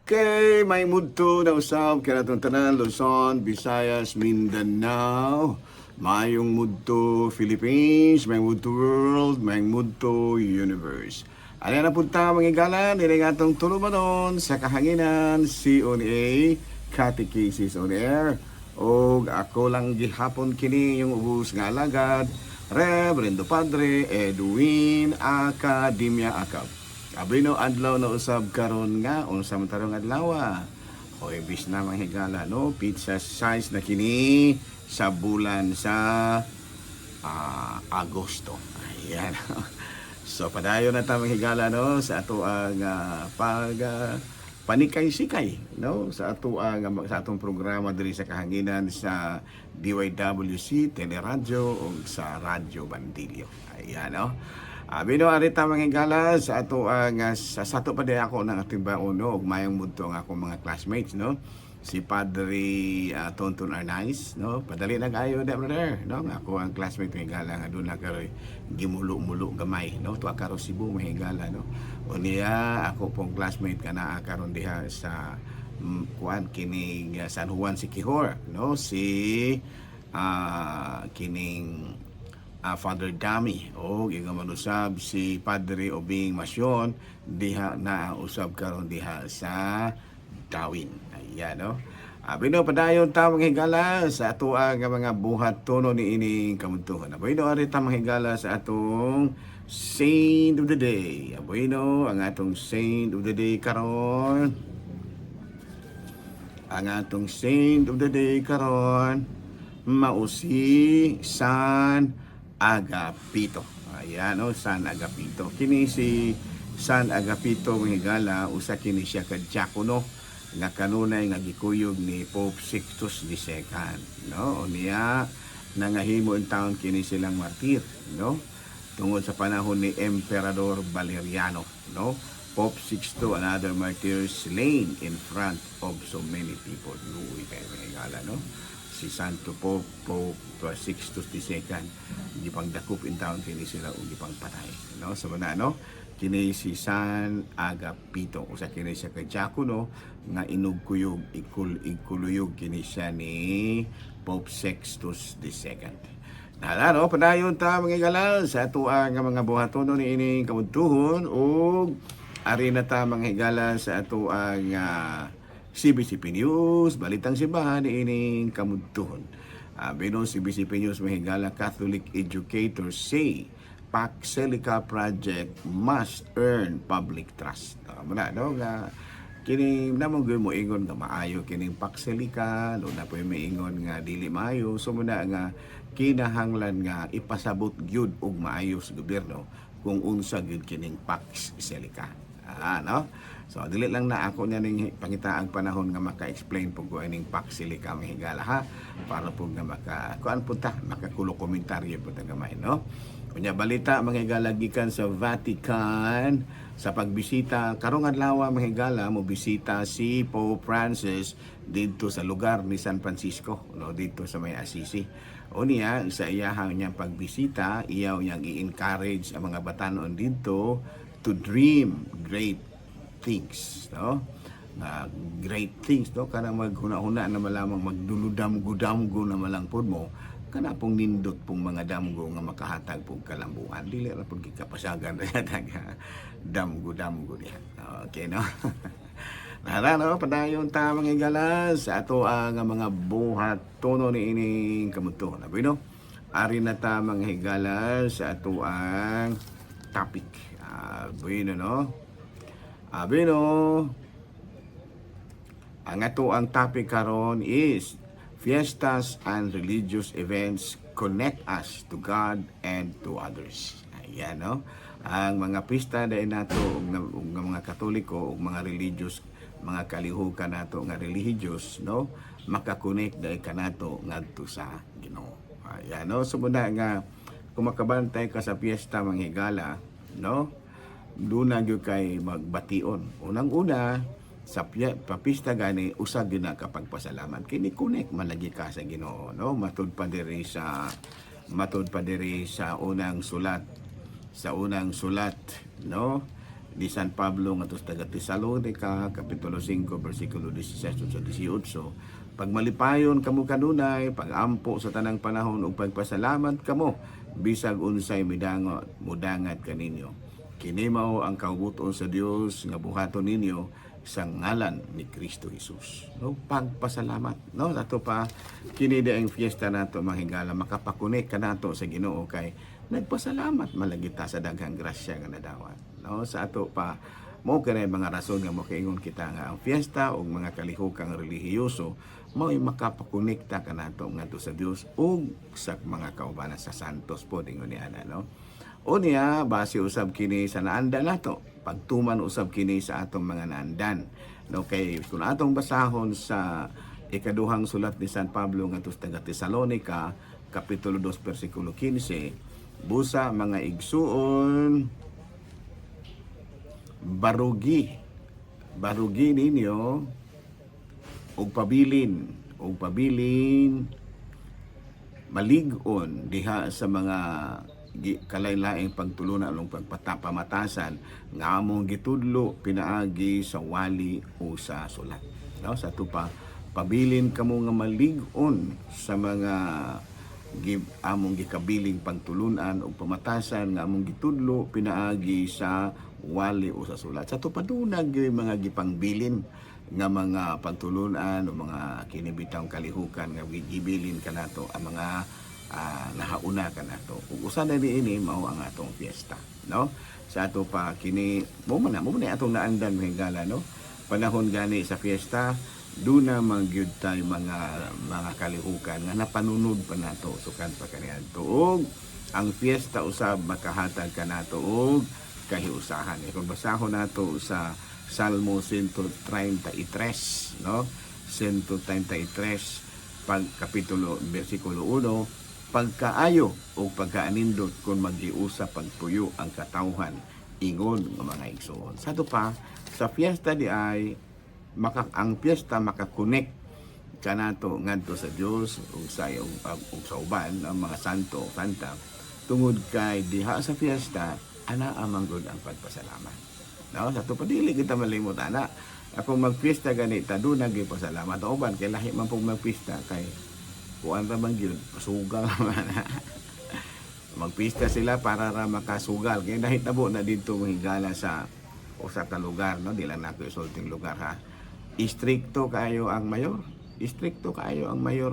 Kay may mudto na usab kaya natong tanan Luzon, Visayas, Mindanao. Mayong mudto Philippines, may mudto world, may mudto universe. Ano na punta mga igala, nila nga itong tulumanon sa kahanginan, CONA, Catechesis on Air. O ako lang gihapon kini yung ubus nga alagad, Reverendo Padre Edwin Academia Acap. Abino adlaw na usab karon nga unsa man tarong adlaw. O ibis na manghigala no pizza size na kini sa bulan sa Agosto. Ayan. So padayon na ta manghigala no sa ato ang panikay-sikay no sa ato ang sa atong programa diri sa kahanginan sa DYWC Teleradyo o sa Radyo Bandilyo. Ayan no. Bino arita mga gala sa ato ang sa sato pa di ako ng ating baon no ug mayong mudto ang akong mga classmates no si Padre Tonton Arnaiz no padali na kayo da brother no ako ang classmate mga gala nga doon na karoy gimulo-mulo gamay no tuwa karo Cebu mga gala no unya ako pong classmate kana karon diha sa kuan kining San Juan Siquijor no si kining Father Dami o gigaman usab si Padre Obing Masyon diha na usab karon diha sa Dawin. Ayan no. Bino padayon ta mga higala sa ato ang mga buhat tono ni ining kamuntuhan. Bino ari ta mga higala sa atong Saint of the Day. Bino ang atong Saint of the Day karon. Ang atong Saint of the Day karon mausi San Agapito. Ayan o, San Agapito. Kini si San Agapito mga higala, usa kini siya ka diakono nga kanunay nga gikuyog ni Pope Sixtus II. No? O niya, nangahimo in taon kini silang martir. No? Tungod sa panahon ni Emperador Valeriano. No? Pope Sixto, another martyr slain in front of so many people. Luwi kayo mga higala, no? Si Santo Pope Sixtus II gipang dakop in town kini sila ug gipang patay no sa no kini si San Agapito usa kini siya ka diakono nga inugkuyog ikuluyog kini siya ni Pope Sixtus II. Nalaro padayon ta mga galal sa atuang nga mga buhaton ni ining kamudtuhon ug ari na ta mga higala sa atuang CBCP News, Balitang Simbahan ining kamudtuhon. Bino CBCP News mahigala Catholic educators say Paxelica project must earn public trust. Muna no nga kini namong mo ingon nga maayo kining Paxelica, lo na po may ingon nga dili maayo. So muna nga kinahanglan nga ipasabot gyud og maayo sa gobyerno kung unsa gyud kining Paxelica. No? So dili lang na ako niya ning pangitaang panahon nga maka-explain po ko ining Paxelica mahigala ha para po nga kuan punta makakulo komentaryo po ta gamay no. Unya balita mahigala gikan sa Vatican sa pagbisita karong adlaw mahigala mo bisita si Pope Francis dito sa lugar ni San Francisco no dito sa may Assisi. Unya sa iyahang niyang pagbisita iyaw niyang i-encourage ang mga batanon dito to dream great things, no? Great things, no? Kana maghuna-huna na malamang magduludam-gudamgo na malangpod mo, kana pong nindot pong mga damgo nga makahatag pong kalambuan. Dili ra pong gikapasagan na damgo-damgo niya. Okay, no? Nara, no? Padayon ta mga igalas sa ato ang mga buhat tono ni ining kamuto. Nabi, no? Ari na ta mga higalas sa ato ang topic. Bueno, no? Bueno, ang ato ang topic karon is fiestas and religious events connect us to God and to others. Ayan, no? Ang mga pista dahil nato ug mga Katoliko ug mga religious, mga kalihukan nato nga religious, no? Makakonek dahil kanato ngadto sa Ginoo. Ayan, no? So muna nga kung makabantay ka sa fiesta manghigala, no? Doon na gyud kay magbation. Unang-una sa papista gani usag gyud na kapagpasalamat kini connect malagi ka sa Ginoo no matud pa diri sa unang sulat no di San Pablo nga taga Tesalonica kapitulo 5 bersikulo 16 sa 18. Pag malipayon kamo kanunay, pagampo sa tanang panahon ug pagpasalamat kamo bisag unsay mudangat kaninyo. Kini mao ang kaubuton sa Dios nga buhaton ninyo sa ngalan ni Kristo Jesus. No, pagpasalamat. No, ato pa kini ang fiesta nato mga higala, makapakunik ka nato sa Ginoo kay nagpasalamat malagita sa daghang grasya nga nadawat. No, sa ato pa mo kay mga rason nga makaingon kita nga ang fiesta o mga kalihukang relihiyoso mao'y makapakonekta ka nato ngadto sa Dios ug sa mga kaubanan sa santos po dingon ni ana, no. Unya base usab kini sa naandan nato, pagtuman usab kini sa atong mga naandan. No, kay kung atong basahon sa ikaduhang sulat ni San Pablo ngadto sa taga Tesalonica kapitulo 2 bersikulo 15, busa mga igsuon, barugi ninyo og pabilin malig-on diha sa mga kalay-laing pagtulunan o pagpamatasan nga among gitudlo pinaagi sa wali o sa sulat. No, sa tupa pabilin kamo nga malig-on sa mga among gikabiling pagtulunan o pamatasan nga among gitudlo pinaagi sa wali o sa sulat. Sa tupa dunag mga gipangbilin nga mga pagtulunan o mga kinibitang kalihukan nga gibilin kanato ang mga nahauna ka nato. Ug usa na niini mao ang atong fiesta, no? Sa ato pa kini mo man atong naandan mahigala, no? Panahon gani sa fiesta duna magyud tay mga kalihukan nga napanunod pa nato sukan pa kaniadto. Ug ang fiesta usab makahatag kanato og kahiusahan. Kung basahon nato sa Salmo 133, no? 133 pag kapitulo bersikulo 1, pagkaayo o pagkaanindot kung magiusa pagpuyo ang katawhan ingon ng mga igsoon. Sa pa sa fiesta di ay ang fiesta makakonek kanato ngadto sa Dios ug sa uban ang mga santo o santa tungod kay diha sa fiesta ana amanggod ang pagpasalamat. No, sa to padili kita malimot ana. Ako magfiesta ganita do nagipasalamat uban kay lahi man pong magfiesta kay kuan ra man gyud sugal man. Magpista sila para ra makasugal kay nahitabo na didto mahigala sa usa ka lugar, no, di lang nato isulting lugar ha. Istrikto kayo ang mayor,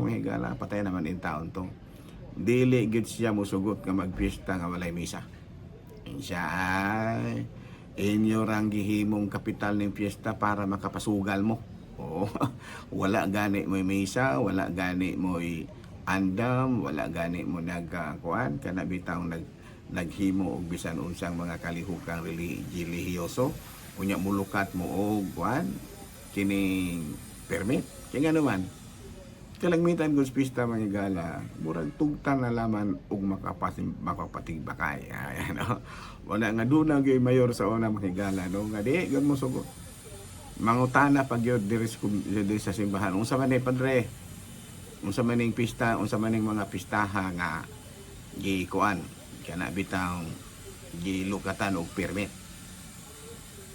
mahigala patay naman in taon to. Dili gyud siya mosugot nga magpista nga walay misa. Siya ay inyo rang gihimong kapital ng fiesta para makapasugal mo. Oo. Wala gani mo misa, wala gani mo andam, wala gani mo nagkuan kana bitaw naghimo og bisan unsang mga kalihukang relihiyoso. Unya mulukat mo og kuan kining permit. Kaya nga naman kalagmitan gud pista mga gala, murag tugtan na laman og makapatigbakay. Ano? Wala nga duna gyud mayor sa una mga gala, no? Nga di gyud mo sugot. Mangutana pag yun diri sa simbahan unsa man ni padre, unsa man ning pista, unsa man ning mga pistaha nga gikuan kana bitaw gilukatan og permit.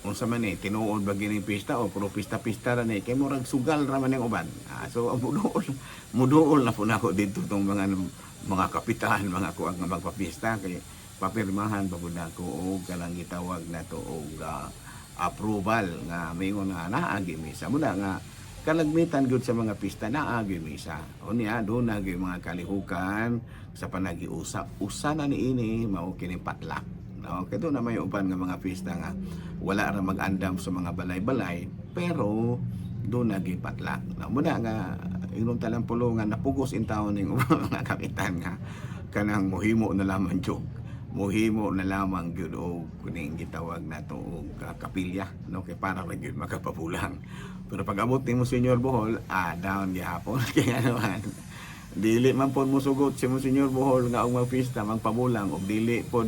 Unsa man ni tinuod ba gining pista o puro pista ra ni kay murag sugal ra man ning uban. So muduol na po nako didto tong mga kapitan, mga kuan nga magpapista kay papirmahan pa pud nako og kanang gitawag nato og approval nga mayngon nga naagi misa muna nga kalagmitan gud sa mga pista naagi misa unya do nagi mga kalihukan sa panagiusap usa na niini mao kini patlak, no? Kay do na may uban nga mga pista nga wala ra mag-andam sa mga balay-balay pero do nagi patlak, no? Muna nga inom talang pulo nga napugos in taon ning mga kapitan nga kanang mohimo na lamang jog muhimo na lamang gyud og kuning gitawag nato og kapilya, no, kay para ra gyud makapabulang. Pero pag abot nimo Senyor Bohol, down gihapon kay naman dili man pod mosugot si Senyor Bohol nga og magpista magpabulang og dili pod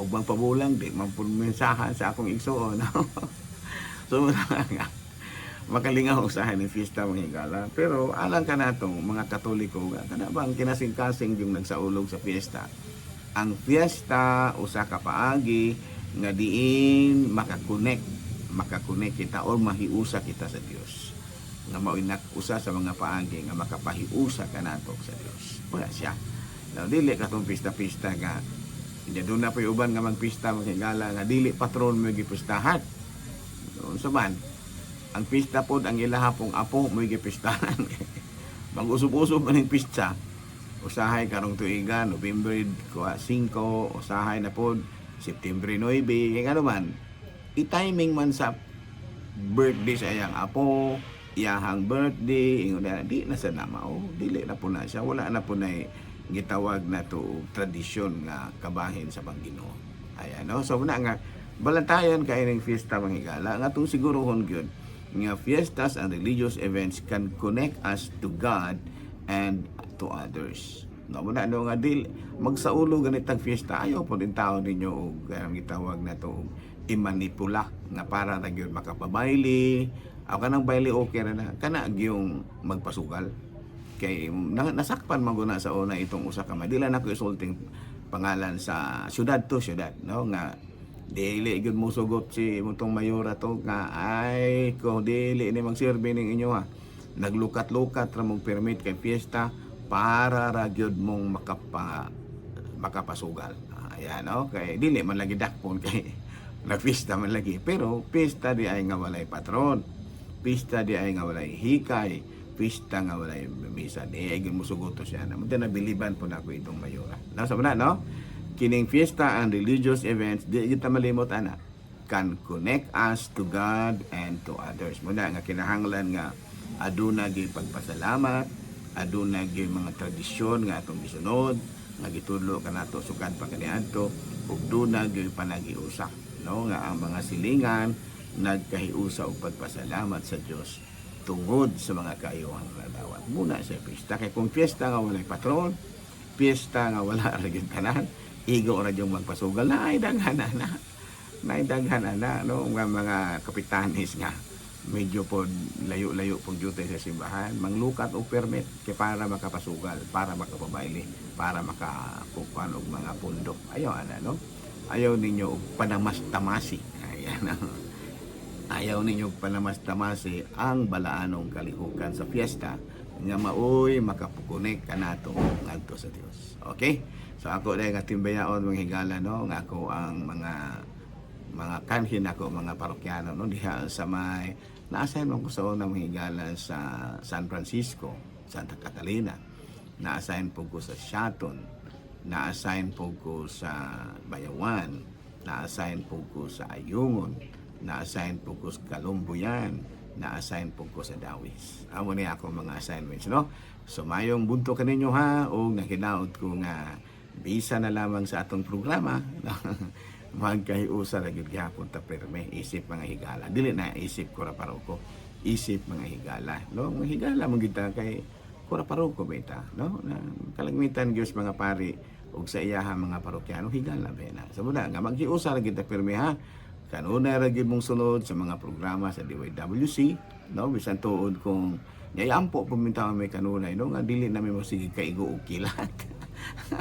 og magpabulang di man pod mensahan sa akong igsoon. So nga makalingaw usahan ni fiesta mga higala. Pero alang kanatong mga Katoliko kana bang kinasing-kasing yung nagsaulog sa fiesta. Ang fiesta usa ka paagi nga diin makakonek kita or mahiusa kita sa Dios, nga mauinak usa sa mga paagi nga makapahiusa kanato sa Dios. Wala siya. Now, dili katong pista-pista nga hindi doon na po uban nga magpista magigala nga dili patron mo gipistahan. Doon sa man, ang pista pod ang ilaha pong apo mo gipistahan. Mag-usop-usop man ang pista. Usahay karong tuiga November 5, usahay na pod September 9, kaya ano man, i-timing man sa birthday sa iyang apo, iyahang birthday, ingon na, di na sa nama, dili na po na siya, wala na po na gitawag na to tradisyon nga kabahin sa Panginoon. Ayan, no? So, muna nga, balantayan kayo ng fiesta mga higala, nga itong sigurohon yun, nga fiestas and religious events can connect us to God and to others. No, muna ano nga dil magsaulo ganitang fiesta ayaw po din tao ninyo og gitawag na to imanipula nga para ra gyud makapabaili aw kanang baili okay ra na kana gyung magpasugal kay nasakpan man guna sa una itong usa ka dili na ko isulting pangalan sa syudad to syudad no nga dili gyud mo sugot si mutong mayora to nga ay ko dili ni magserbi ning inyo ha naglukat-lukat ra mong permit kay fiesta para ra gyud mong makapasugal. Ayan, okay. Dili man lagi dakpon kay nagpista man lagi. Pero pista di ay nga walay patron. Pista di ay nga walay hikay. Pista nga walay misa. Di ay gyud musugoto siya. Namunta na biliban po na ako itong mayora. Nasa na, no? Kining fiesta and religious events, di kita malimot, ana, can connect us to God and to others. Muna nga kinahanglan nga aduna gyud pagpasalamat, aduna gyud mga tradisyon nga atong gisunod nga gitudlo kanato sukad pa kaniadto ug duna gyud panagiusa no nga ang mga silingan nagkahiusa og pagpasalamat sa Dios tungod sa mga kaayuhan nga dawat muna sa pista kay kung fiesta nga walay patron fiesta nga wala ra gyud tanan igo ra gyud magpasugal na ay daghanan na no nga mga kapitanes nga medyo po layo-layo pong jutay sa simbahan, manglukat o permit kay para makapasugal, para makapabaili, para makakukuan og mga pundok. Ayaw no? Ayaw ninyo og panamas-tamasi. Ayan. Ayaw ninyo og panamas-tamasi ang balaanong kalihukan sa fiesta nga maoy makapukunik kanato ngadto sa Dios. Okay? So ako dai nga timbayaon mga higala no, nga ako ang mga kanhin ako mga parokyano no diha sa may na-assign ko sa unang higala sa San Francisco, Santa Catalina, na-assign po ko sa Shaton, na-assign po ko sa Bayawan, na-assign po ko sa Ayungon, na-assign po ko sa Kalumbuyan, na-assign po ko sa Dawis. Amo ni ako mga assignments, no? So mayong bunto kaninyo ha o nakinaot ko nga bisa na lamang sa atong programa. Magkahiusa ra gyud gyapon ta perme isip mga higala dili na isip kura paroko isip mga higala no mga higala man gid kay kura paroko beta no na kalagmitan gyud mga pari ug sa iyaha mga parokyano higala bena sa muna nga maghiusa ra gyud ta perme ha kanuna ra gyud mong sunod sa mga programa sa DYWC no bisan tuod kung yayampo pumintaw may kanunay no nga dili na may sige kaigo og kilat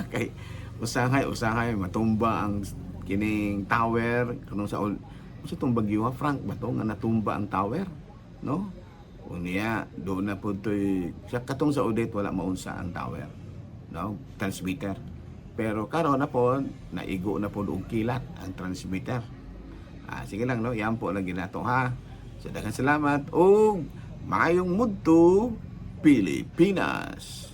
kay usahay matumba ang kining tower kanong sa itong bagyo Frank ba to nga natumba ang tower no unya doon na po to'y sa katong sa Odette wala maunsa ang tower no transmitter pero karon na po naigo na po og kilat ang transmitter sige lang no yan po lang ginato ha so daghang salamat og maayong mudto Pilipinas.